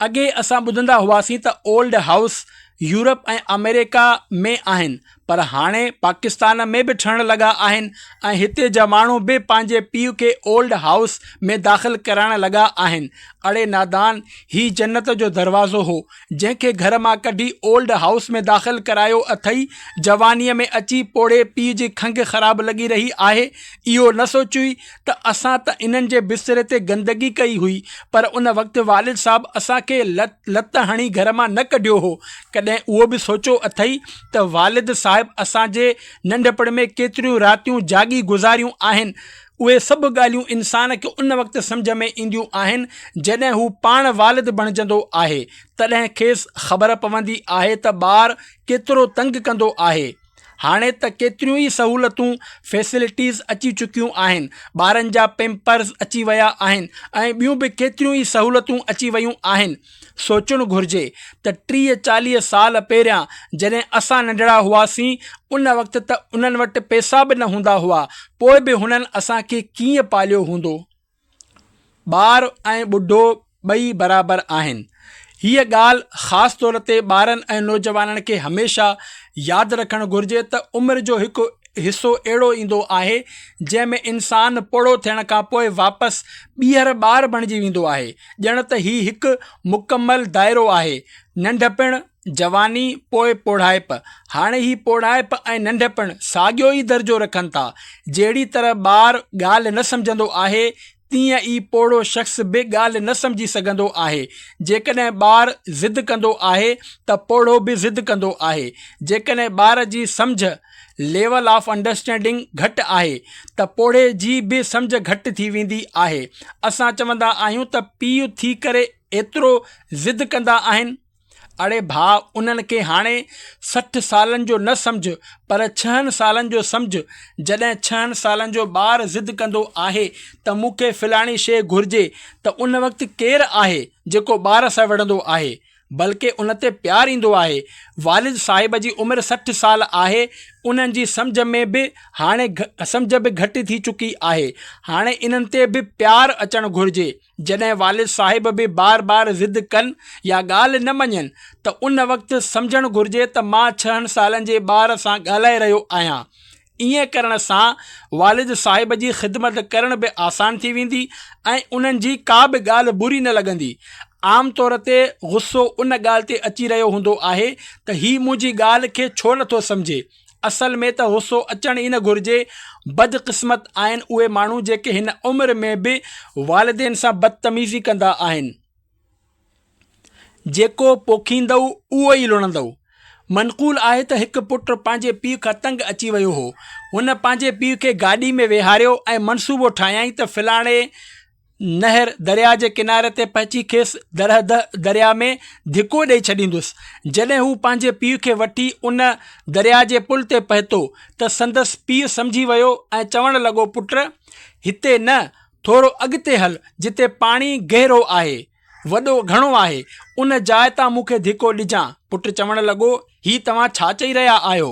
Speaker 1: अॻे असां ॿुधंदा हुआसीं त ओल्ड हाउस यूरोप ऐं अमेरिका में आहिनि, पर हाणे पाकिस्तान में बि ठहण लॻा आहिनि ऐं हिते जा माण्हू बि पंहिंजे पीउ खे ओल्ड हाउस में दाख़िल कराइण लॻा आहिनि। अड़े नादान, ही जन्नत जो दरवाज़ो हो जंहिंखे घर मां कढी ओल्ड हाउस में दाख़िल करायो अथई। जवानीअ में अची पोड़े पीउ जी खंघि ख़राबु लॻी रही आहे। इहो न सोचियो त असां त इन्हनि जे बिस्तरे ते गंदगी कई हुई, पर उन वक़्तु वालिद साहब असांखे लत हणी घर मां न कढियो हो। कॾहिं उहो बि सोचियो अथई त वालिद साहिब असांजे नंढपण में केतिरियूं रातियूं जागी गुज़ारियूं आहिनि। उहे सभु ॻाल्हियूं इंसान खे उन वक़्तु सम्झ में ईंदियूं आहिनि जॾहिं हू पाण वालिद बणिजंदो आहे। तॾहिं खेसि ख़बर पवंदी आहे त ॿारु केतिरो तंग कंदो आहे। हाणे त केतिरियूं ई सहूलतूं फैसिलिटीज़ अची चुकियूं आहिनि। ॿारनि जा पेम्पर्स अची विया आहिनि ऐं ॿियूं बि केतिरियूं ई सहूलतूं अची वियूं आहिनि। सोचणु घुरिजे त 30-40 साल पहिरियां जॾहिं असां नंढड़ा हुआसीं, उन वक़्तु त उन्हनि वटि पैसा बि न हूंदा हुआ, पोइ बि हुननि असांखे कीअं पालियो हूंदो। ॿार ऐं ॿुढो ॿई बराबरि आहिनि। हीअ ॻाल्हि ख़ासि तौर ते ॿारनि ऐं नौजवाननि खे हमेशह यादि रखणु घुरिजे त उमिरि जो हिकु हिसो अहिड़ो ईंदो आहे जंहिंमें इंसानु पोड़ो थियण खां पोइ वापसि ॿीहर ॿार बणिजी वेंदो आहे। ॼण त हीउ हिकु मुकमल दाइरो आहे। नंढपण, जवानी, पोइ पोढ़ाइप। हाणे ही पोढ़ाइप ऐं नंढपण साॻियो ई दर्जो रखनि था। जहिड़ी तरह ॿारु ॻाल्हि न सम्झंदो आहे, तीअं ई पोड़ो शख़्स बि ॻाल्हि न सम्झी सघंदो आहे। जेकॾहिं ॿारु ज़िद कंदो आहे त पोड़ो बि ज़िद कंदो आहे। जेकॾहिं ॿार जी सम्झ लेवल ऑफ अंडरस्टैंडिंग घटि आहे त पोड़े जी बि सम्झ घटि थी वेंदी आहे। असां चवंदा आहियूं त पीउ थी करे एतिरो ज़िद कंदा आहिनि। अड़े भाउ, उन्हनि खे हाणे 60 सालनि जो न सम्झ, पर 6 सालनि जो सम्झ। जॾहिं 6 सालनि जो ॿारु ज़िद कंदो आहे त मूंखे फलाणी शइ घुरिजे, त उन वक़्तु केरु आहे जेको ॿार सां विढ़ंदो आहे, बल्कि उन ते प्यारु ईंदो आहे। वालिद साहिब जी उमिरि 60 साल आहे। उन्हनि जी सम्झ में बि हाणे सम्झ बि घटि थी चुकी आहे। हाणे इन्हनि ते बि प्यारु अचणु घुरिजे। जॾहिं वालिद साहिब बि बार बार ज़िद कनि या ॻाल्हि न मञनि त उन वक़्तु सम्झणु घुरिजे त मां 6 सालनि जे ॿार सां ॻाल्हाए रहियो आहियां। ईअं करण सां वालिद साहिब जी ख़िदमत करण बि आसान थी वेंदी ऐं उन्हनि जी का बि ॻाल्हि बुरी न लॻंदी। आम तौर ते गुस्सो उन ॻाल्हि ते अची रहियो हूंदो आहे त हीअ मुंहिंजी ॻाल्हि खे छो नथो सम्झे। असल में त गुस्सो अचणु ई न घुरिजे। बदक़िस्मत आहिनि उहे माण्हू जेके हिन उमिरि में बि वालिदेन सां बदतमीज़ी कंदा आहिनि। जेको पोखींदव उहो ई लुणंदव। मनक़ूल आहे त हिकु पुटु पंहिंजे पीउ खां तंग अची वियो हो। हुन पंहिंजे पीउ खे गाॾी में वेहारियो ऐं मनसूबो ठाहियईं त फलाणे नहर दरिया जे किनारे ते पहुची खेसि दरिया में धिको ॾेई छॾींदुसि। जॾहिं हू पंहिंजे पीउ खे वठी उन दरिया जे पुल ते पहुतो त संदसि पीउ सम्झी वियो ऐं चवणु लॻो, पुट हिते न, थोरो अॻिते हल जिते पाणी गहिरो आहे, वॾो घणो आहे, उन जाइ तां मूंखे धिको ॾिजां। पुटु चवणु लॻो, ही तव्हां छा चई रहिया आहियो?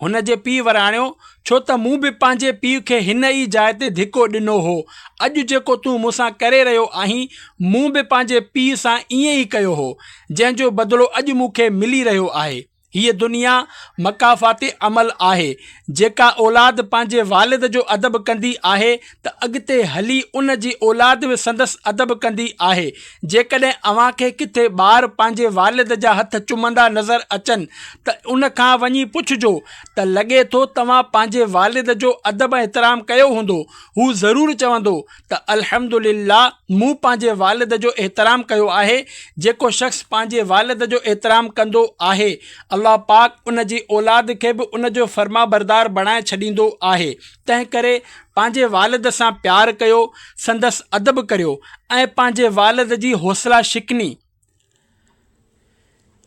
Speaker 1: हुन जे पीउ वराणियो, छो त मूं बि पंहिंजे पीउ खे हिन ई जाइ ते धिको ॾिनो हो। अॼु जेको तूं मूंसां करे रहियो आहीं, मूं बि पंहिंजे पीउ सां ईअं ई कयो हो, जंहिंजो बदिलो अॼु मूंखे मिली रहियो आहे। हीअ दुनिया मकाफ़ाती अमल आहे। जेका औलाद पंहिंजे वालिद जो अदब कंदी आहे त अॻिते हली उन जी औलाद बि संदसि अदब कंदी आहे। जेकॾहिं अव्हां खे किथे ॿार पंहिंजे वालिद जा हथ चुमंदा नज़र अचनि त उन खां वञी पुछिजो त लॻे थो तव्हां पंहिंजे वालिद जो अदब एतिराम कयो हूंदो। हू ज़रूरु चवंदो त अल्हम्दुलिल्लाह, मूं पंहिंजे वालिद जो एतिराम कयो आहे। जेको शख़्स पंहिंजे वालिद जो एतिराम कंदो आहे, अल्लाह पाक उन जी औलाद खे बि उन जो फर्मा बरदार बणाए छॾींदो आहे। तंहिं करे पंहिंजे वालिद सां प्यारु कयो, संदसि अदब करियो ऐं पंहिंजे वालिद जी हौसला शिकनी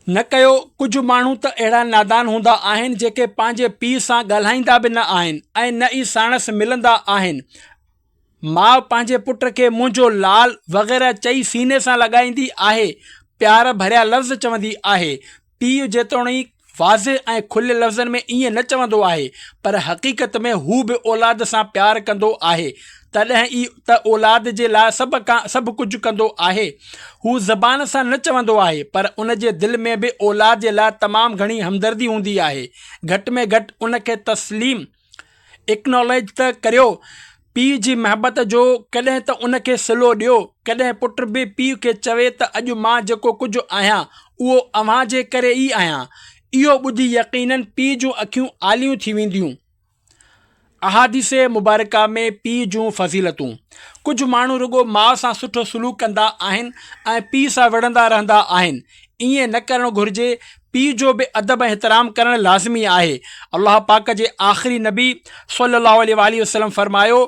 Speaker 1: न कयो। कुझु माण्हू त अहिड़ा नादान हूंदा आहिनि जेके पंहिंजे पीउ सां ॻाल्हाईंदा बि न आहिनि ऐं न ई साणसि मिलंदा आहिनि। माउ पंहिंजे पुट खे मुंहिंजो लाल वग़ैरह चई सीने सां लॻाईंदी आहे, प्यार भरिया लफ़्ज़ चवंदी आहे। पीउ जेतोणीकि वाज़े ऐं खुले लफ़्ज़नि में ईअं न चवंदो आहे, पर हक़ीक़त में हू बि औलाद सां प्यारु कंदो आहे। तॾहिं ई त औलाद जे लाइ सभु कुझु कंदो आहे। हू ज़बान सां न चवंदो आहे, पर उन जे दिलि में बि औलाद जे लाइ तमामु घणी हमदर्दी हूंदी आहे। घटि में घटि उनखे तस्लीम एक्नॉलेज त करियो। पीउ जी महबत जो कॾहिं त उनखे सिलो ॾियो। कॾहिं पुट बि पीउ खे चवे त अॼु मां जेको कुझु आहियां उहो अव्हां जे करे ई आहियां। इहो ॿुधी यकीनन पीउ जूं अखियूं आलियूं थी वेंदियूं। अहादीसे मुबारका में पीउ जूं फ़ज़ीलतूं। कुझु माण्हू रुॻो माउ सां सुठो सलूक कंदा आहिनि ऐं पीउ सां विढ़ंदा रहंदा आहिनि। ईअं न करणु घुरिजे। पीउ जो बि अदब ऐं एहतराम करणु लाज़मी आहे। अल्लाह पाक जे आख़िरी नबी सल्लल्लाहु अलैहि वसल्लम फरमायो,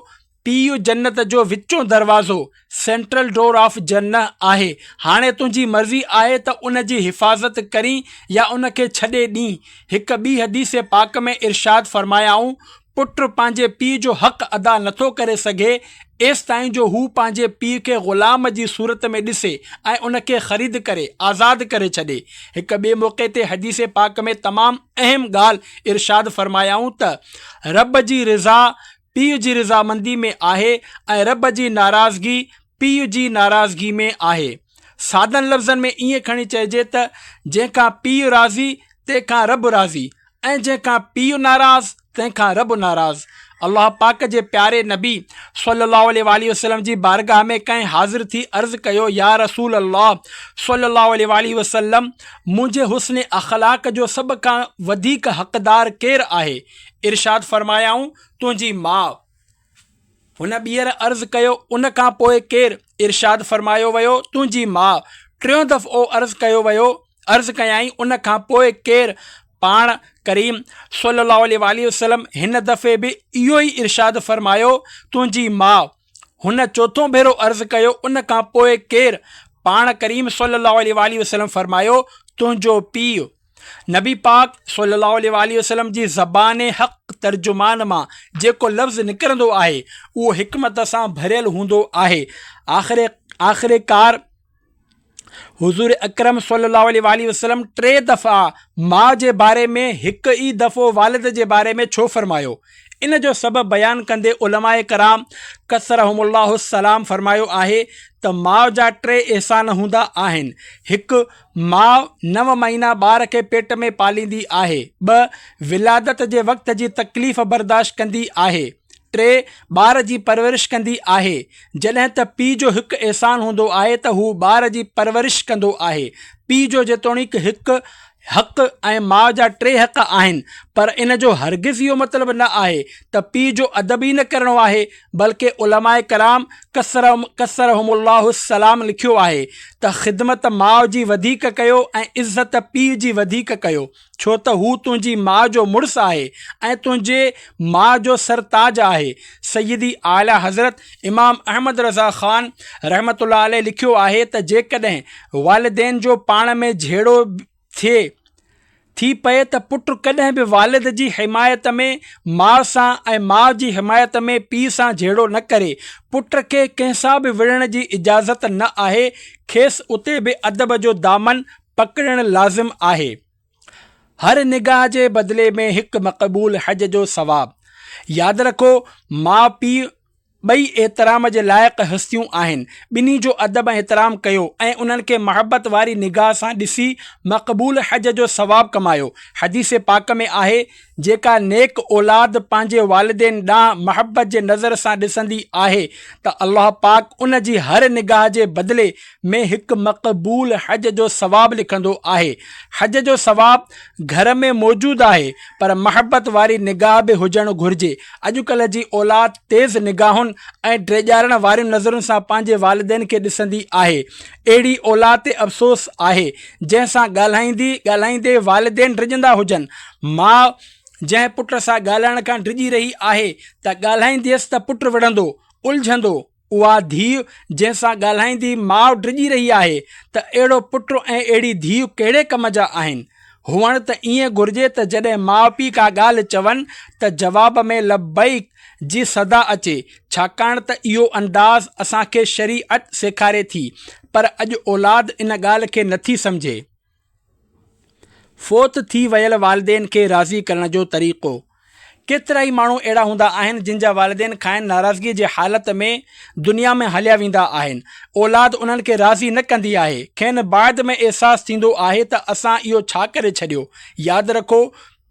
Speaker 1: पीउ जन्नत जो विचों दरवाज़ो, सेंट्रल डोर ऑफ जन्नत आहे। हाणे तुंहिंजी मर्ज़ी आहे त उन जी हिफ़ाज़त करी या उनखे छॾे ॾीं। हिकु ॿी हदीस पाक में इरशाद फरमायाऊं, पुट पंहिंजे पीउ जो हक़ अदा नथो करे सघे एसि ताईं जो हू पंहिंजे पीउ खे ग़ुलाम जी सूरत में ॾिसे ऐं उनखे ख़रीद करे आज़ादु करे छॾे। हिकु ॿिए मौक़े ते हदीस पाक में तमामु अहम ॻाल्हि इरशाद फरमायाऊं त रब जी रिज़ा पीउ जी रज़ामंदी में आहे ऐं रब जी नाराज़गी पीउ जी नाराज़गी में आहे। सादनि लफ़्ज़नि में ईअं खणी चइजे त जंहिंखां पीउ राज़ी तंहिंखां रब राज़ी, ऐं जंहिंखां पीउ नाराज़ तंहिंखां रब नाराज़। अल्लाह पाक जे प्यारे नबी सल्लल्लाहु अलैहि वसल्लम जी बारगाह में कंहिं हाज़िर थी अर्ज़ु कयो, या रसूल अल्लाह सल्लल्लाहु अलैहि वसल्लम, मुंहिंजे हुस्न अख़लाक़ जो सभ खां वधीक हक़दार केरु आहे? इरशाद फरमायाऊं, तुंहिंजी माउ। हुन ॿीहर अर्ज़ु कयो, उन खां पोइ केरु? इरशाद फरमायो वियो, तुंहिंजी माउ। टियों दफ़ो अर्ज़ु कयाई, उन खां पोइ केरु? पाण करीम सल्लल्लाहु अलैहि वसल्लम हिन दफ़े बि इहो ई इरशाद फरमायो, तुंहिंजी माउ। हुन चोथों भेरो अर्ज़ु कयो, उन खां पोइ केरु? पाण करीम सल्लल्लाहु अलैहि वसल्लम फरमायो, तुंहिंजो पीउ। नबी पाक सल्लल्लाहु अलैहि वसल्लम जी ज़बान हक़ तर्जुमान मां जेको लफ़्ज़ निकिरंदो आहे उहो हिकमत सां भरियल हूंदो आहे। आख़िरकार हुज़ूर अकरम सल्लल्लाहु अलैहि वसल्लम 3 दफ़ा माउ जे बारे में हिकु ई दफ़ो वालिद जे बारे में छो फरमायो? इन जो सबबु बयानु कंदे उलमाए कराम कसरहुमुल्लाहु सलाम फरमायो आहे त माउ जा 3 एहसान हूंदा आहिनि। हिकु, माउ 9 महीना ॿार खे पेट में पालींदी आहे। 2, विलादत जे वक़्त जी तकलीफ़ बर्दाश्त कंदी आहे। 3, ॿार जी परवरिश कंदी आहे। जॾहिं त पीउ जो हिकु एहसान हूंदो आहे त हू ॿार जी परवरिश कंदो आहे। पीउ जो जेतोणीकि हिकु हक़ ऐं माउ जा 3 हक़ आहिनि, पर इन जो हरगिज़ इहो मतिलबु न आहे त पीउ जो अदब ई न करिणो आहे, बल्कि उलमाए कराम कसरहुमुल्लाहु सलाम लिखियो आहे त ख़िदमत माउ जी वधीक कयो ऐं इज़त पीउ जी वधीक कयो, छो त हू तुंहिंजी माउ जो मुड़ुसु आहे ऐं तुंहिंजे माउ जो सरताज आहे। सैयदी आला हज़रत इमाम अहमद रज़ा ख़ान रहमतुल्लाह अलैह लिखियो आहे त जेकॾहिं वालिदैन जो पाण में झेड़ो थी पए त पुट कॾहिं बि वालिद जी हिमायत में माउ सां ऐं माउ जी हिमायत में पीउ सां झेड़ो न करे। पुट खे कंहिंसां बि विढ़ण जी इजाज़त न आहे। खेसि उते बि अदब जो दामन पकड़णु लाज़िम आहे। हर निगाह जे बदिले में हिकु मक़बूल हज जो सवाबु। यादि रखो, माउ पीउ ॿई एहतराम जे लाइक़ु हस्तियूं आहिनि। ॿिन्ही जो अदब ऐं एहतराम कयो ऐं उन्हनि खे मोहबत वारी निगाह सां ॾिसी मक़बूल हज जो सवाबु कमायो। हदीस पाक में आहे, जेका नेक औलाद पंहिंजे वालिदैन ॾांहुं मोहबत जे नज़र सां ॾिसंदी आहे त अल्लाह पाक उन जी हर निगाह जे बदिले में हिकु मक़बूल हज जो सवाबु लिखंदो आहे। हज जो सवाबु घर में मौजूदु आहे, पर मोहबत वारी निगाह बि हुजणु घुरिजे। अॼुकल्ह जी औलाद तेज़ निगाहुनि ऐं ड्रेजारण वारियूं नज़रुनि सां पंहिंजे वालिदैन खे ॾिसंदी आहे। अहिड़ी औलाद ते अफ़सोस आहे जंहिंसां ॻाल्हाईंदे वालिदैन डिॼंदा हुजनि। माउ जंहिं पुट सां ॻाल्हाइण खां डिॼी रही आहे त ॻाल्हाईंदसि त पुटु विढ़ंदो उलझंदो, उहा धीउ जंहिंसां ॻाल्हाईंदी माउ डिॼी रही आहे त अहिड़ो पुटु ऐं अहिड़ी धीउ कहिड़े कम जा आहिनि? हुअणु त ईअं घुरिजे त जॾहिं माउ पीउ का ॻाल्हि चवनि त जवाब में लब्बैक जी सदा अचे, छाकाणि त इहो अंदाज़ असांखे शरीअत सेखारे थी, पर अॼु औलाद इन ॻाल्हि खे नथी सम्झे। फ़ौत थी वियल वालिदैन खे राज़ी करण जो तरीक़ो। केतिरा ई माण्हू अहिड़ा हूंदा आहिनि जिन जा वालिदैन खाइण नाराज़गीअ जे हालत में दुनिया में हलिया वेंदा आहिनि। औलाद उन्हनि खे राज़ी न कंदी आहे। खेनि बाद में अहसासु थींदो आहे त असां इहो छा करे छॾियो। यादि रखो,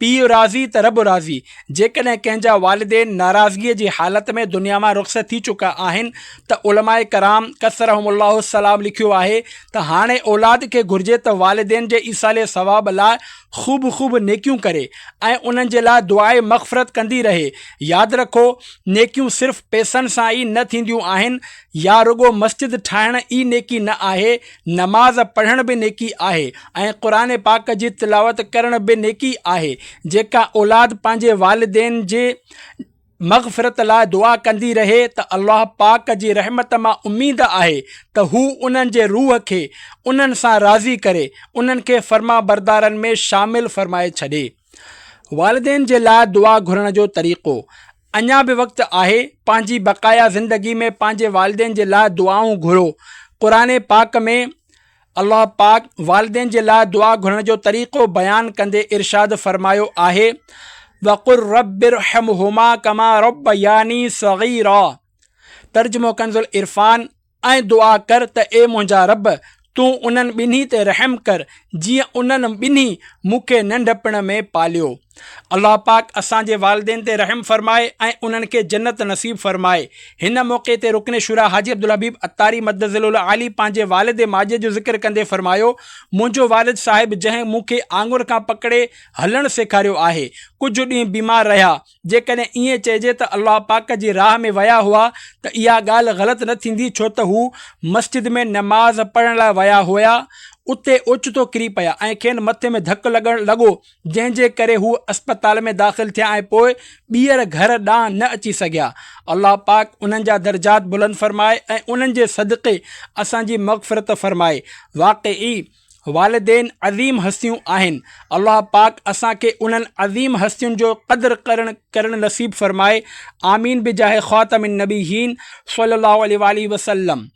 Speaker 1: पीउ राज़ी त रब राज़ी। जेकॾहिं कंहिंजा वालिदैन नाराज़गीअ जी हालत में दुनिया मां रुख़्सत थी चुका आहिनि त उलमाए कराम कसरहुमुल्लाहु सलाम लिखियो आहे त हाणे औलाद खे घुरिजे त वालिदैन जे ईसाले सवाब लाइ ख़ूब नेकियूं करे ऐं उन्हनि जे लाइ दुआए मग़फ़िरत कंदी रहे। यादि रखो, नेकियूं सिर्फ़ु पैसनि सां ई न थींदियूं आहिनि या रुगो मस्जिद ठाहिण ई नेकी न आहे, नमाज़ पढ़ण बि नेकी आहे ऐं क़ुरान पाक जी तिलावत करण बि नेकी आहे। जेका औलाद पंहिंजे वालिदैन जे मग़फ़िरत लाइ दुआ कंदी रहे त अल्लाह पाक जी रहमत मां उम्मीद आहे त हू उन्हनि जे रूह खे उन्हनि सां राज़ी करे उन्हनि खे फ़र्मा बरदारनि में शामिल फ़रमाए छॾे। वालिदैन जे लाइ दुआ घुरण जो तरीक़ो। अञा बि वक़्तु आहे। पंहिंजी बक़ाया ज़िंदगी में पंहिंजे वालिदैन जे लाइ दुआऊं घुरो। क़ुरान पाक में अल्लाह पाक वालिदैन जे लाइ दुआ घुरण जो तरीक़ो बयानु कंदे इरशाद फ़रमायो आहे, वक़ुर रब्बिरहमहुमा कमा रब्बयानी सग़ीरा। तर्जुमो कंज़ुल इरफ़ान। ऐं दुआ कर त ए मुंहिंजा रब, तूं उन्हनि ॿिन्ही ते रहम कर जीअं उन्हनि ॿिन्ही मूंखे नंढपण में पालियो। अल्लाह पाक असांजे वालिदैन ते रहम फ़रमाए ऐं उन्हनि खे जन्नत नसीब फ़रमाए। हिन मौक़े ते रुकने शुरा हाजी अब्दुल हबीब अत्तारी मद्दज़िलुल आली पंहिंजे वालिद माजिद जो ज़िक्र कंदे फ़रमायो, मुंहिंजो वालिद साहिब जंहिं मूंखे आङुर खां पकड़े हलणु सेखारियो आहे, कुझु ॾींहं बीमार रहिया। जेकॾहिं ईअं चइजे त अल्लाह पाक जी राह में विया हुआ त इहा ॻाल्हि ग़लति न थींदी, छो त हू मस्जिद में नमाज़ पढ़ण लाइ विया हुआ। उते ओचितो किरी पिया ऐं खेनि मथे में धकु लॻणु लॻो, जंहिंजे करे हू अस्पताल में दाख़िल थिया ऐं पोइ ॿीहर घर ॾांहुं न अची सघिया। अल्लाह पाक उन्हनि जा दर्जात बुलंद फ़रमाए ऐं उन्हनि जे सदक़े असांजी मग़फ़िरत फ़रमाए। वाक़ई वालिदैन अज़ीम हस्तियूं आहिनि। अल्लाह पाक असांखे उन्हनि अज़ीम हस्तियुनि जो क़द्र करणु नसीब फ़रमाए। आमीन बिजाहे ख़ातमिन नबीयीन सल्लल्लाहु अलैहि वसल्लम।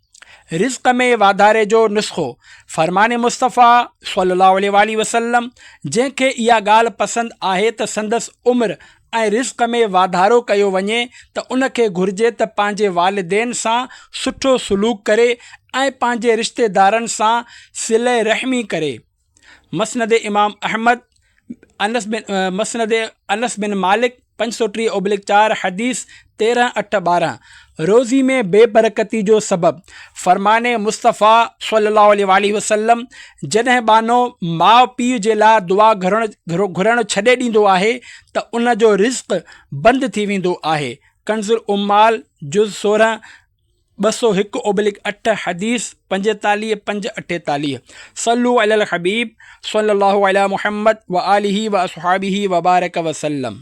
Speaker 1: रिज़्क़ में वाधारे जो नुस्ख़ो। फ़रमाने मुस्तफ़ा सल्लल्लाहु अलैहि वसल्लम, जंहिंखे इहा ॻाल्हि पसंदि आहे त संदसि उमिरि ऐं रिज़्क़ में वाधारो कयो वञे त उनखे घुरिजे त पंहिंजे वालिदैन सां सुठो सलूक करे ऐं पंहिंजे रिश्तेदारनि सां सिले रहमी करे। मसनद इमाम अहमद मसनद अनस बिन मालिक 530/4 हदीस 13-8-12। रोज़ी में बेबरकती जो सबब। फ़रमाने मुस्तफ़ा सल्लल्लाहु अलैहि वसल्लम, जॾहिं बानो माउ पीउ जे लाइ दुआ घुरणु छॾे ॾींदो आहे त उन जो रिज़्क़ बंदि थी वेंदो आहे। कंज़ुल उम्माल जुज़ 16 201/8 हदीस 45-5-48। सल्लु अलल हबीब सल्लल्लाहु अला मुहम्मद व आलिहि व अस्हाबिहि व बारक वसल्लम।